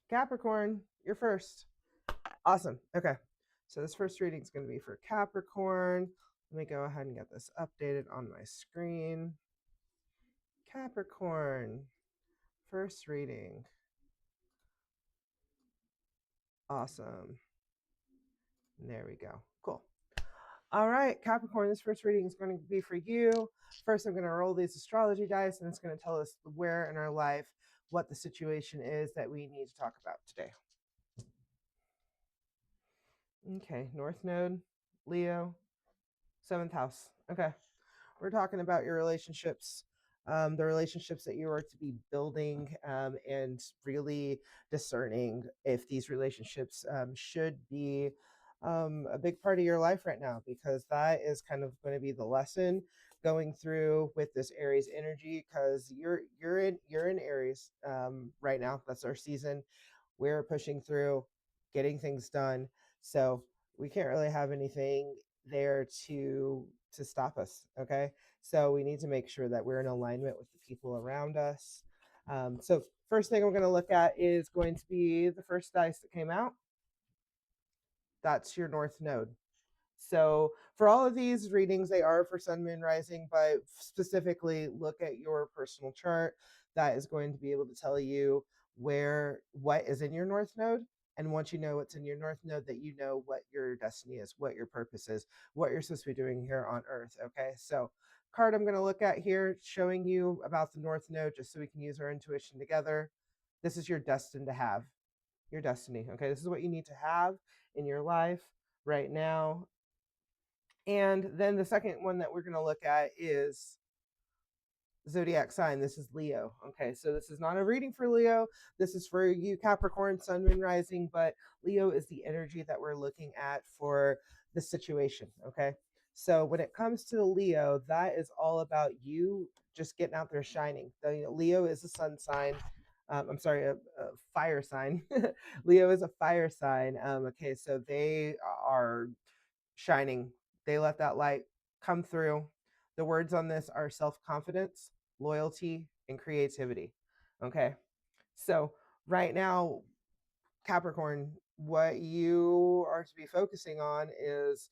Capricorn, you're first. Awesome. Okay. So this first reading is going to be for Capricorn. Let me go ahead and get this updated on my screen. Capricorn, first reading. Awesome. There we go. Cool. All right, Capricorn, this first reading is going to be for you. First, I'm going to roll these astrology dice, and it's going to tell us where in our life, what the situation is that we need to talk about today. Okay, North Node, Leo, 7th house. Okay, we're talking about your relationships, the relationships that you are to be building, and really discerning if these relationships should be a big part of your life right now, because that is kind of going to be the lesson going through with this Aries energy, because you're in Aries right now. That's our season. We're pushing through, getting things done. So we can't really have anything there to stop us. Okay, so we need to make sure that we're in alignment with the people around us. So first thing I'm going to look at is going to be the first dice that came out. That's your North Node. So for all of these readings, they are for Sun, Moon, Rising, but specifically look at your personal chart. That is going to be able to tell you what is in your North Node. And once you know what's in your North Node, that you know what your destiny is, what your purpose is, what you're supposed to be doing here on Earth. Okay, so card I'm going to look at here showing you about the North Node, just so we can use our intuition together. This is your destined to have, your destiny. Okay, this is what you need to have in your life right now. And then the second one that we're going to look at is Zodiac sign. This is Leo. Okay, so this is not a reading for Leo. This is for you, Capricorn, Sun, Moon, Rising, but Leo is the energy that we're looking at for the situation. Okay, so when it comes to Leo, that is all about you just getting out there shining. Leo is a sun sign. I'm sorry, a fire sign. Leo is a fire sign. Okay, so they are shining. They let that light come through. The words on this are self confidence, loyalty, and creativity. Okay. So, right now, Capricorn, what you are to be focusing on is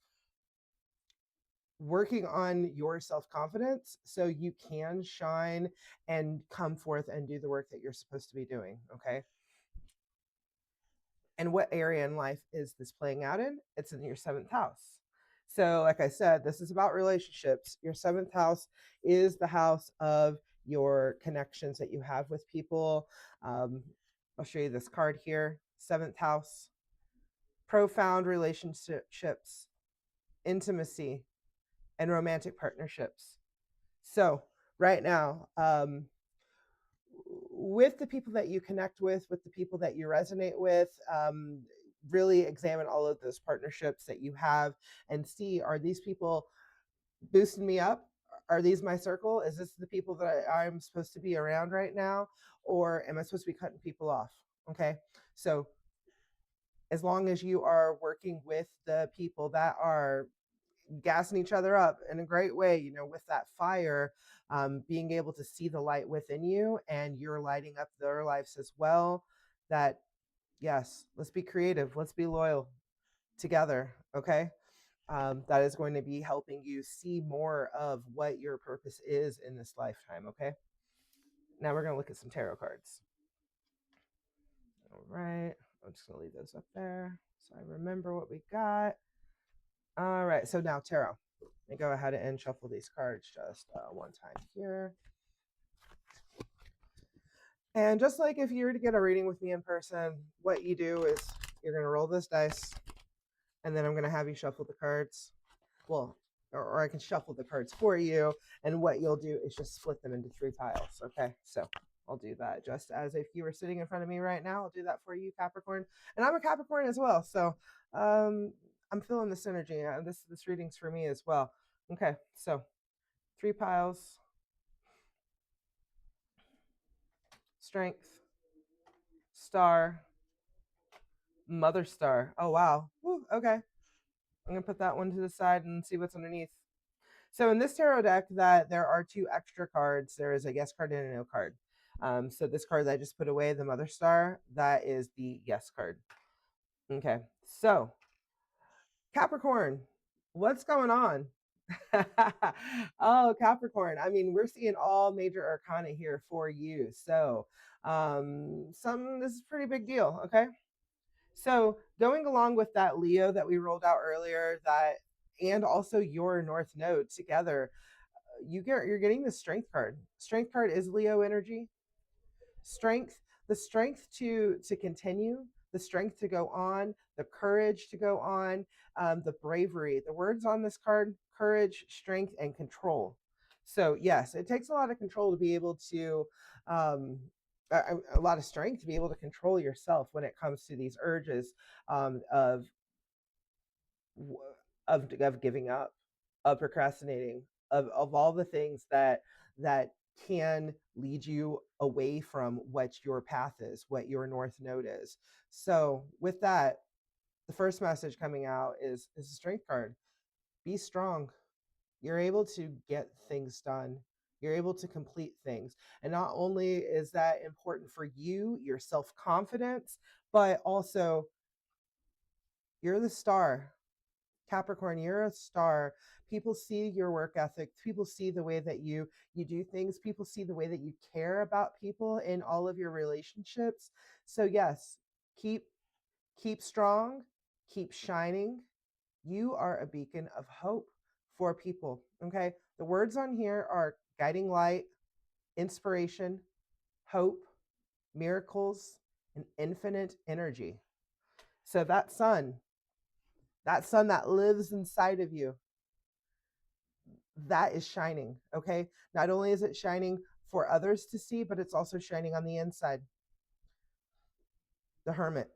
working on your self confidence so you can shine and come forth and do the work that you're supposed to be doing. Okay. And what area in life is this playing out in? It's in your 7th house. So, like I said, this is about relationships. Your 7th house is the house of your connections that you have with people. I'll show you this card here. 7th house, profound relationships, intimacy, and romantic partnerships. So, right now, with the people that you connect with the people that you resonate with, really examine all of those partnerships that you have and see, are these people boosting me up? Are these my circle? Is this the people that I'm supposed to be around right now? Or am I supposed to be cutting people off? Okay. So as long as you are working with the people that are gassing each other up in a great way, with that fire, being able to see the light within you and you're lighting up their lives as well. That, yes, let's be creative, let's be loyal together. Okay. That is going to be helping you see more of what your purpose is in this lifetime. Okay. Now we're going to look at some tarot cards. All right. I'm just going to leave those up there so I remember what we got. All right. So now tarot. Let me go ahead and shuffle these cards just one time here. And just like if you were to get a reading with me in person, what you do is you're going to roll this dice, and then I'm going to have you shuffle the cards. Well, or I can shuffle the cards for you, and what you'll do is just split them into 3 piles. Okay, so I'll do that just as if you were sitting in front of me right now. I'll do that for you, Capricorn. And I'm a Capricorn as well, so I'm feeling this energy. This reading's for me as well. Okay, so 3 piles. Strength, star, mother star. Oh, wow. Woo, okay. I'm going to put that one to the side and see what's underneath. So in this tarot deck, that there are 2 extra cards. There is a yes card and a no card. So this card that I just put away, the Mother Star, that is the yes card. Okay, so Capricorn, what's going on? Oh, Capricorn. I mean, we're seeing all major arcana here for you. So, this is a pretty big deal. Okay. So, going along with that Leo that we rolled out earlier, that and also your North Node together, you're getting the Strength card. Strength card is Leo energy. Strength, the strength to continue, the strength to go on, the courage to go on, the bravery. The words on this card: courage, strength, and control. So yes, it takes a lot of control to be able to a lot of strength to be able to control yourself when it comes to these urges of of giving up, of procrastinating, of all the things that can lead you away from what your path is, what your North Node is. So with that, the first message coming out is a strength card. Be strong. You're able to get things done. You're able to complete things. And not only is that important for you, your self-confidence, but also you're the star. Capricorn, you're a star. People see your work ethic. People see the way that you do things. People see the way that you care about people in all of your relationships. So yes, keep keep strong, keep shining. You are a beacon of hope for people. Okay? The words on here are guiding light, inspiration, hope, miracles, and infinite energy. So that sun that lives inside of you, that is shining. Okay, not only is it shining for others to see, but it's also shining on the inside. The Hermit,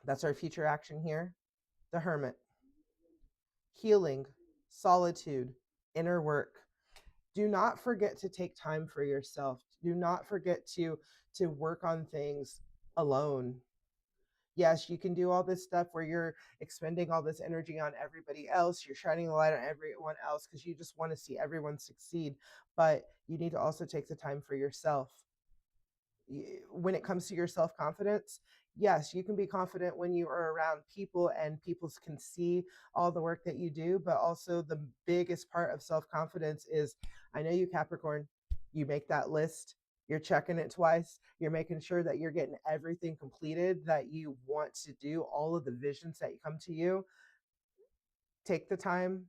that's our future action here. The Hermit, healing, solitude, inner work. Do not forget to take time for yourself. Do not forget to work on things alone. Yes, you can do all this stuff where you're expending all this energy on everybody else. You're shining the light on everyone else because you just want to see everyone succeed. But you need to also take the time for yourself. When it comes to your self confidence, yes, you can be confident when you are around people and people can see all the work that you do. But also, the biggest part of self confidence is, I know you, Capricorn, you make that list, you're checking it twice, you're making sure that you're getting everything completed that you want to do, all of the visions that come to you. Take the time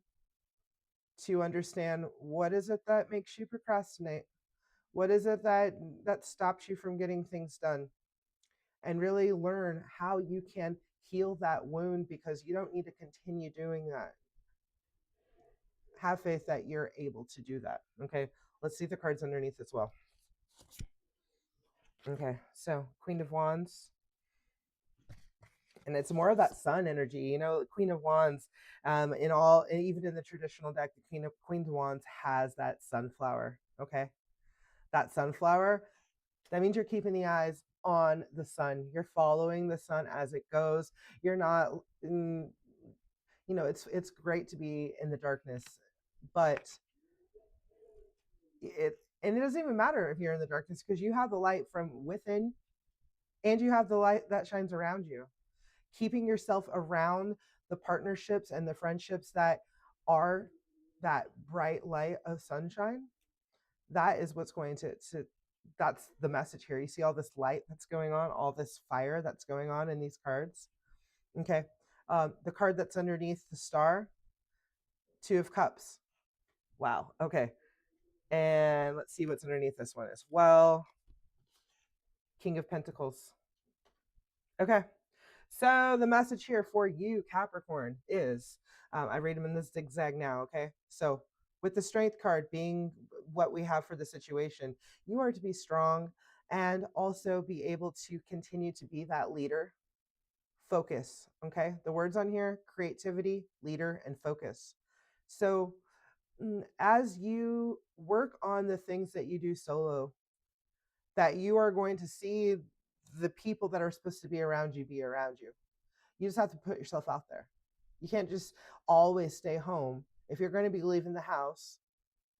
to understand, what is it that makes you procrastinate? What is it that stops you from getting things done? And really learn how you can heal that wound, because you don't need to continue doing that. Have faith that you're able to do that. Okay, let's see the cards underneath as well. Okay, so Queen of Wands. And it's more of that sun energy, Queen of Wands. In all, even in the traditional deck, the Queen of Wands has that sunflower. Okay, that sunflower. That means you're keeping the eyes on the sun. You're following the sun as it goes. You're not, it's great to be in the darkness, but it doesn't even matter if you're in the darkness, because you have the light from within and you have the light that shines around you. Keeping yourself around the partnerships and the friendships that are that bright light of sunshine, that is what's going to that's the message here. You see all this light that's going on, all this fire that's going on in these cards. Okay. The card that's underneath the star, Two of Cups. Wow. Okay. And let's see what's underneath this one as well. King of Pentacles. Okay. So the message here for you, Capricorn, is I read them in this zigzag now. Okay. So with the Strength card being what we have for the situation, you are to be strong and also be able to continue to be that leader. Focus. Okay. The words on here: creativity, leader, and focus. So as you work on the things that you do solo, that you are going to see the people that are supposed to be around you be around you. You just have to put yourself out there. You can't just always stay home. If you're going to be leaving the house,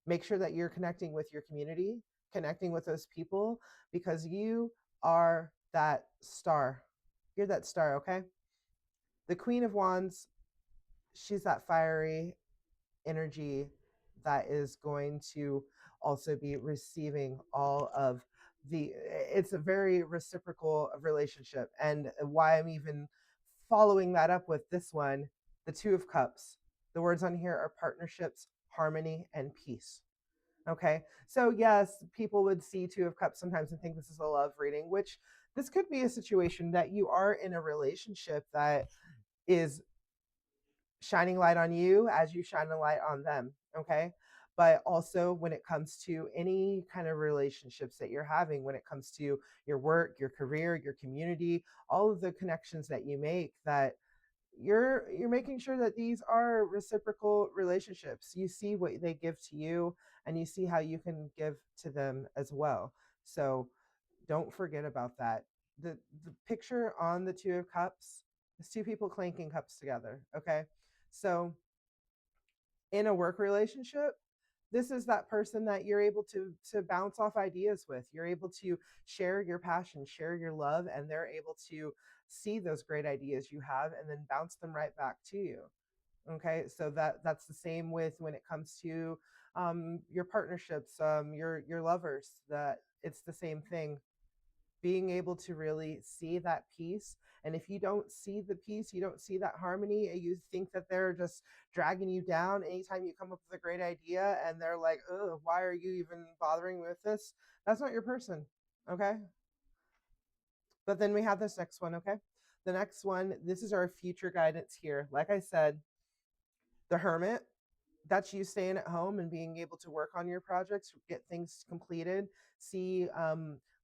make sure that you're connecting with your community, connecting with those people because you are that star. You're that star, okay? The Queen of Wands, she's that fiery energy that is going to also be receiving all of it's a very reciprocal relationship. And why I'm even following that up with this one, the Two of Cups. The words on here are partnerships, harmony, and peace. Okay. So, yes, people would see Two of Cups sometimes and think this is a love reading, which this could be a situation that you are in a relationship that is shining light on you as you shine a light on them. Okay. But also, when it comes to any kind of relationships that you're having, when it comes to your work, your career, your community, all of the connections that you make, that you're making sure that these are reciprocal relationships. You see what they give to you, and you see how you can give to them as well. So don't forget about that. The picture on the Two of Cups is two people clanking cups together. Okay. So in a work relationship, this is that person that you're able to bounce off ideas with. You're able to share your passion, share your love, and they're able to see those great ideas you have and then bounce them right back to you. Okay, so that's the same with when it comes to your partnerships, your lovers. That it's the same thing, being able to really see that piece. And if you don't see the piece, you don't see that harmony, and you think that they're just dragging you down anytime you come up with a great idea and they're like, oh, why are you even bothering with this? That's not your person. Okay. But then we have this next one. Okay. The next one, this is our future guidance here. Like I said, the Hermit, that's you staying at home and being able to work on your projects, get things completed, see,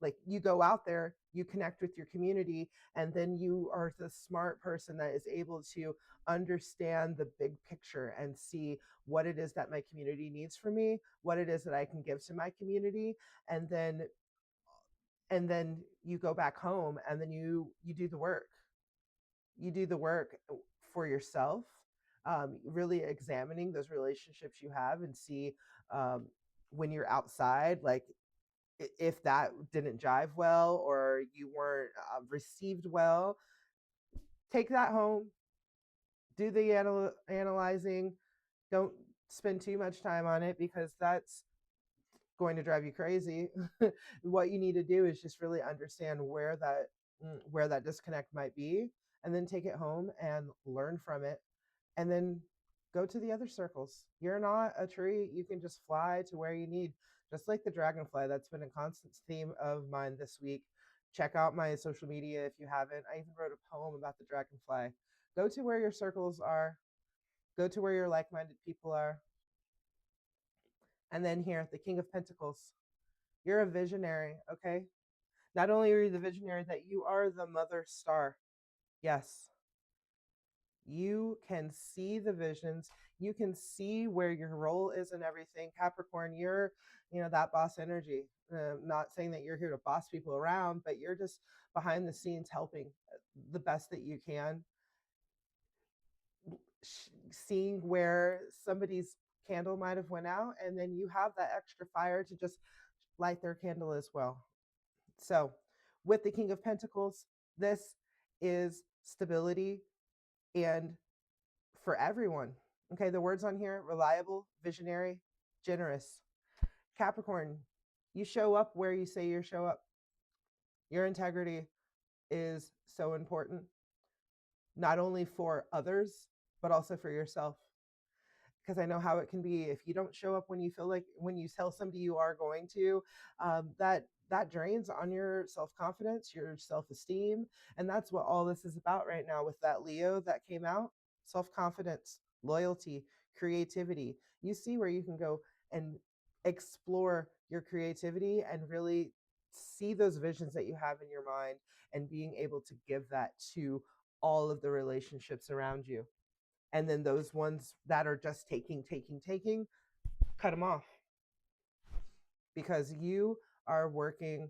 like you go out there, you connect with your community, and then you are the smart person that is able to understand the big picture and see what it is that my community needs from me, what it is that I can give to my community, and then you go back home and then you do the work. You do the work for yourself, really examining those relationships you have and see, um, when you're outside, like if that didn't jive well or you weren't received well, take that home, do the analyzing. Don't spend too much time on it because that's going to drive you crazy. What you need to do is just really understand where that disconnect might be, and then take it home and learn from it, and then go to the other circles. You're not a tree. You can just fly to where you need, just like the dragonfly. That's been a constant theme of mine this week. Check out my social media if you haven't. I even wrote a poem about the dragonfly. Go to where your circles are, go to where your like minded people are. And then here, the King of Pentacles. You're a visionary, okay? Not only are you the visionary, that you are the mother star. Yes, you can see the visions, you can see where your role is and everything. Capricorn, you're, that boss energy. Not saying that you're here to boss people around, but you're just behind the scenes helping the best that you can, seeing where somebody's candle might have went out, and then you have that extra fire to just light their candle as well. So with the King of Pentacles, this is stability, and for everyone. Okay, the words on here: reliable, visionary, generous. Capricorn, you show up where you say you show up. Your integrity is so important, not only for others, but also for yourself. Because I know how it can be if you don't show up when you feel like, when you tell somebody you are going to, that drains on your self-confidence, your self-esteem. And that's what all this is about right now with that Leo that came out: self-confidence, loyalty, creativity. You see where you can go and explore your creativity and really see those visions that you have in your mind, and being able to give that to all of the relationships around you. And then those ones that are just taking, cut them off, because you are working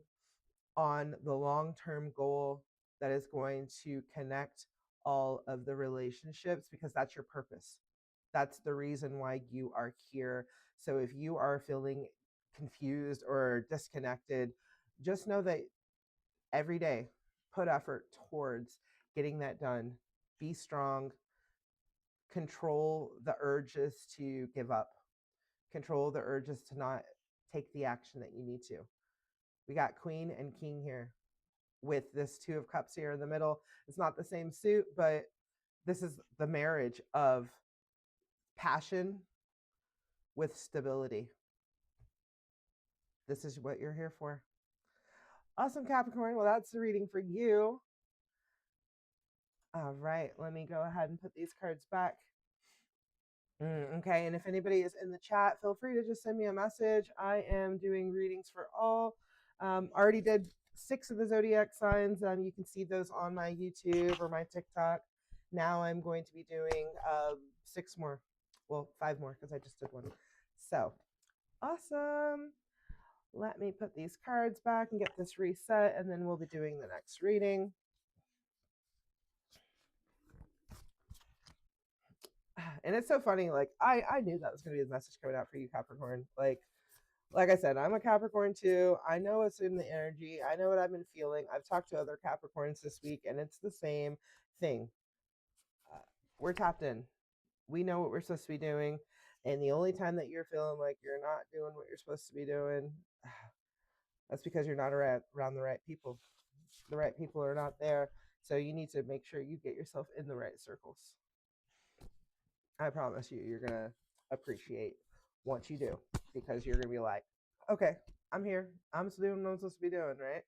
on the long-term goal that is going to connect all of the relationships, because that's your purpose. That's the reason why you are here. So if you are feeling confused or disconnected, just know that every day put effort towards getting that done. Be strong. Control the urges to give up. Control the urges to not take the action that you need to. We got Queen and King here with this Two of Cups here in the middle. It's not the same suit, but this is the marriage of passion with stability. This is what you're here for. Awesome, Capricorn. Well, that's the reading for you. All right, let me go ahead and put these cards back. Okay, and if anybody is in the chat, feel free to just send me a message. I am doing readings for all. Already did 6 of the zodiac signs. You can see those on my YouTube or my TikTok. Now I'm going to be doing 6 more. Well, 5 more because I just did one. So awesome. Let me put these cards back and get this reset, and then we'll be doing the next reading. And it's so funny, like I knew that was going to be the message coming out for you, Capricorn. Like I said, I'm a Capricorn too. I know what's in the energy. I know what I've been feeling. I've talked to other Capricorns this week, and it's the same thing. We're tapped in. We know what we're supposed to be doing. And the only time that you're feeling like you're not doing what you're supposed to be doing, that's because you're not around the right people. The right people are not there. So you need to make sure you get yourself in the right circles. I promise you, you're going to appreciate what you do, because you're going to be like, okay, I'm here. I'm doing what I'm supposed to be doing, right?